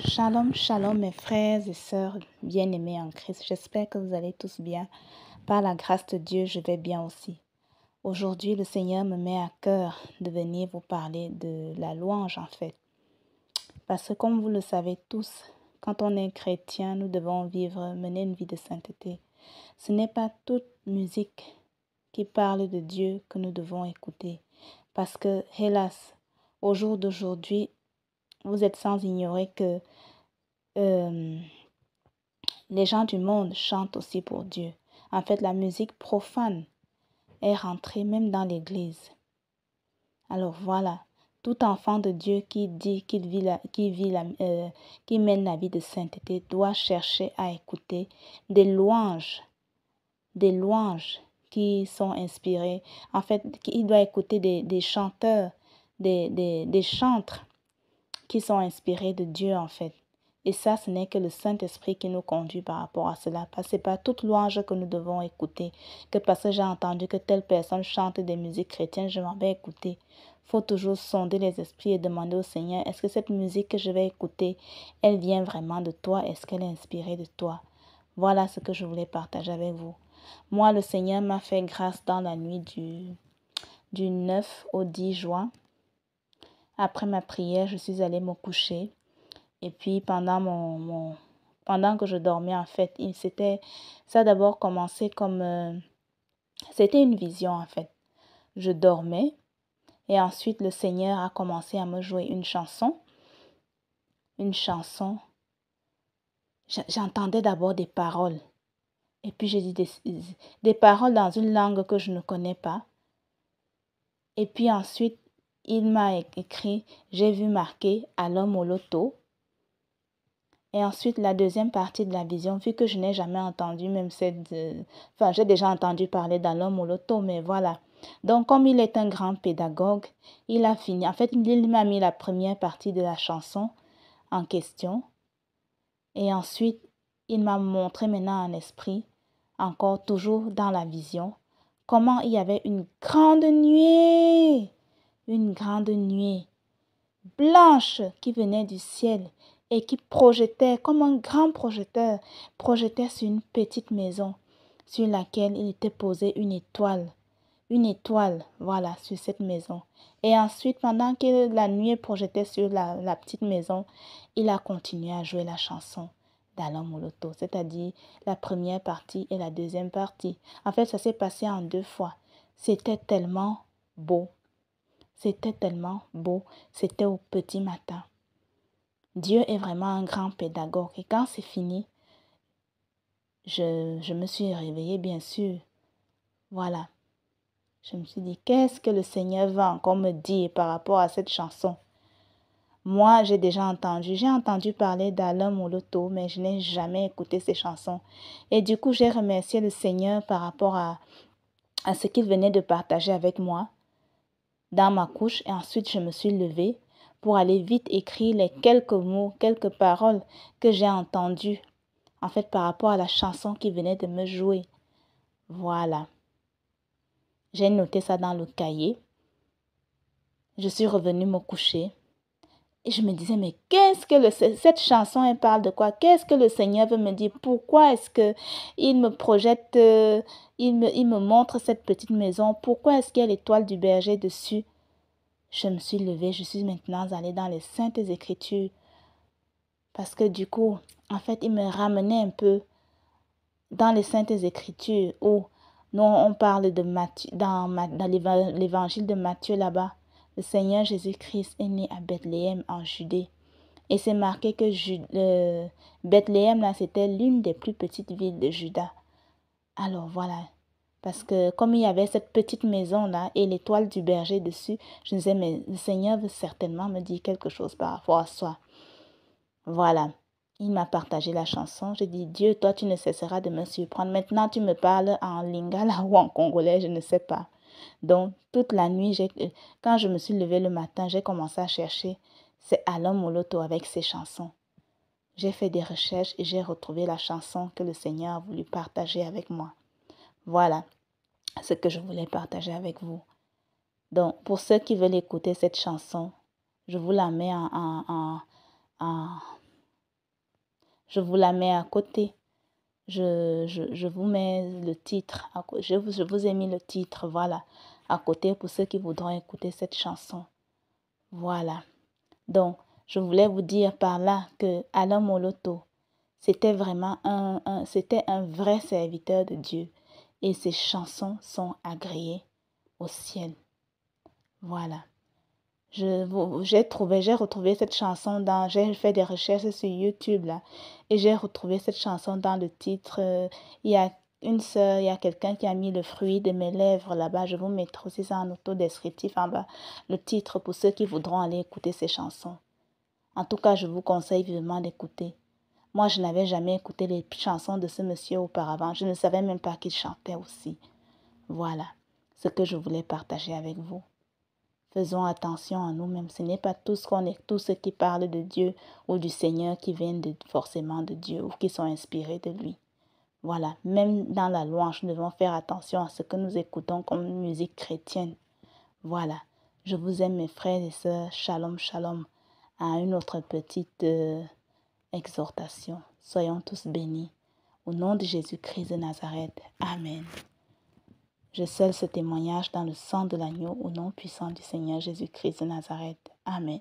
Shalom, shalom mes frères et sœurs bien-aimés en Christ. J'espère que vous allez tous bien. Par la grâce de Dieu, je vais bien aussi. Aujourd'hui, le Seigneur me met à cœur de venir vous parler de la louange en fait. Parce que comme vous le savez tous, quand on est chrétien, nous devons mener une vie de sainteté. Ce n'est pas toute musique qui parle de Dieu que nous devons écouter. Parce que, hélas, au jour d'aujourd'hui, vous êtes sans ignorer que les gens du monde chantent aussi pour Dieu. En fait, la musique profane est rentrée même dans l'église. Alors voilà, tout enfant de Dieu qui dit qu'il qui mène la vie de sainteté doit chercher à écouter des louanges qui sont inspirées. En fait, il doit écouter des chanteurs, des chantres qui sont inspirés de Dieu en fait. Et ça, ce n'est que le Saint-Esprit qui nous conduit par rapport à cela. Parce que ce n'est pas toute louange que nous devons écouter. Que parce que j'ai entendu que telle personne chante des musiques chrétiennes, je m'en vais écouter. Il faut toujours sonder les esprits et demander au Seigneur, est-ce que cette musique que je vais écouter, elle vient vraiment de toi? Est-ce qu'elle est inspirée de toi? Voilà ce que je voulais partager avec vous. Moi, le Seigneur m'a fait grâce dans la nuit du 9 au 10 juin. Après ma prière, je suis allée me coucher. Et puis pendant que je dormais, en fait, ça a d'abord commencé comme c'était une vision en fait. Je dormais et ensuite le Seigneur a commencé à me jouer une chanson. Une chanson. J'entendais d'abord des paroles. Et puis j'ai dit des paroles dans une langue que je ne connais pas. Et puis ensuite, il m'a écrit, j'ai vu marqué à l'homme au loto. Et ensuite, la deuxième partie de la vision, vu que je n'ai jamais entendu même enfin, j'ai déjà entendu parler d'Alom au loto, mais voilà. Donc, comme il est un grand pédagogue, il a fini. En fait, il m'a mis la première partie de la chanson en question. Et ensuite, il m'a montré maintenant en esprit, encore toujours dans la vision, comment il y avait une grande nuée blanche qui venait du ciel et qui projetait comme un grand projecteur, projetait sur une petite maison sur laquelle il était posé une étoile, voilà, sur cette maison. Et ensuite, pendant que la nuée projetait sur la petite maison, il a continué à jouer la chanson d'Alain Moloto, c'est-à-dire la première partie et la deuxième partie. En fait, ça s'est passé en 2 fois. C'était tellement beau. C'était tellement beau. C'était au petit matin. Dieu est vraiment un grand pédagogue. Et quand c'est fini, je me suis réveillée, bien sûr. Voilà. Je me suis dit, qu'est-ce que le Seigneur va encore me dire par rapport à cette chanson? Moi, j'ai entendu parler d'Alain Moloto, mais je n'ai jamais écouté ces chansons. Et du coup, j'ai remercié le Seigneur par rapport à ce qu'il venait de partager avec moi dans ma couche. Et ensuite, je me suis levée pour aller vite écrire les quelques mots, quelques paroles que j'ai entendues, en fait, par rapport à la chanson qui venait de me jouer. Voilà. J'ai noté ça dans le cahier. Je suis revenue me coucher. Et je me disais, mais qu'est-ce que cette chanson, elle parle de quoi? Qu'est-ce que le Seigneur veut me dire? Pourquoi est-ce que il me projette, il me montre cette petite maison? Pourquoi est-ce qu'il y a l'étoile du berger dessus? Je me suis levée, je suis maintenant allée dans les Saintes Écritures. Parce que du coup, en fait, il me ramenait un peu dans les Saintes Écritures où nous, on parle de Matthieu, dans l'évangile de Matthieu là-bas. Le Seigneur Jésus-Christ est né à Bethléem en Judée. Et c'est marqué que Bethléem, là, c'était l'une des plus petites villes de Juda. Alors voilà, parce que comme il y avait cette petite maison-là et l'étoile du berger dessus, je me disais, mais le Seigneur veut certainement me dire quelque chose par rapport à ça. Voilà, il m'a partagé la chanson. Je dis, Dieu, toi, tu ne cesseras de me surprendre. Maintenant, tu me parles en lingala ou en congolais, je ne sais pas. Donc, toute la nuit, quand je me suis levée le matin, j'ai commencé à chercher. C'est Alain Moloto avec ses chansons. J'ai fait des recherches et j'ai retrouvé la chanson que le Seigneur a voulu partager avec moi. Voilà ce que je voulais partager avec vous. Donc, pour ceux qui veulent écouter cette chanson, je vous la mets en Je vous la mets à côté. Je vous mets le titre. Je vous ai mis le titre, voilà, à côté pour ceux qui voudront écouter cette chanson. Voilà. Donc, je voulais vous dire par là que Alain Moloto, c'était vraiment c'était un vrai serviteur de Dieu. Et ses chansons sont agréées au ciel. Voilà. J'ai retrouvé cette chanson j'ai fait des recherches sur YouTube là, et j'ai retrouvé cette chanson dans le titre. Il y a il y a quelqu'un qui a mis le fruit de mes lèvres là-bas. Je vous mettrai aussi ça en auto-descriptif en bas, le titre pour ceux qui voudront aller écouter ces chansons. En tout cas, je vous conseille vivement d'écouter. Moi, je n'avais jamais écouté les chansons de ce monsieur auparavant. Je ne savais même pas qu'il chantait aussi. Voilà ce que je voulais partager avec vous. Faisons attention à nous-mêmes. Ce n'est pas tout ce qui parle de Dieu ou du Seigneur qui viennent forcément de Dieu ou qui sont inspirés de lui. Voilà, même dans la louange, nous devons faire attention à ce que nous écoutons comme musique chrétienne. Voilà, je vous aime mes frères et sœurs. Shalom, shalom. À une autre petite exhortation. Soyons tous bénis. Au nom de Jésus-Christ de Nazareth. Amen. Je scelle ce témoignage dans le sang de l'agneau au nom puissant du Seigneur Jésus-Christ de Nazareth. Amen.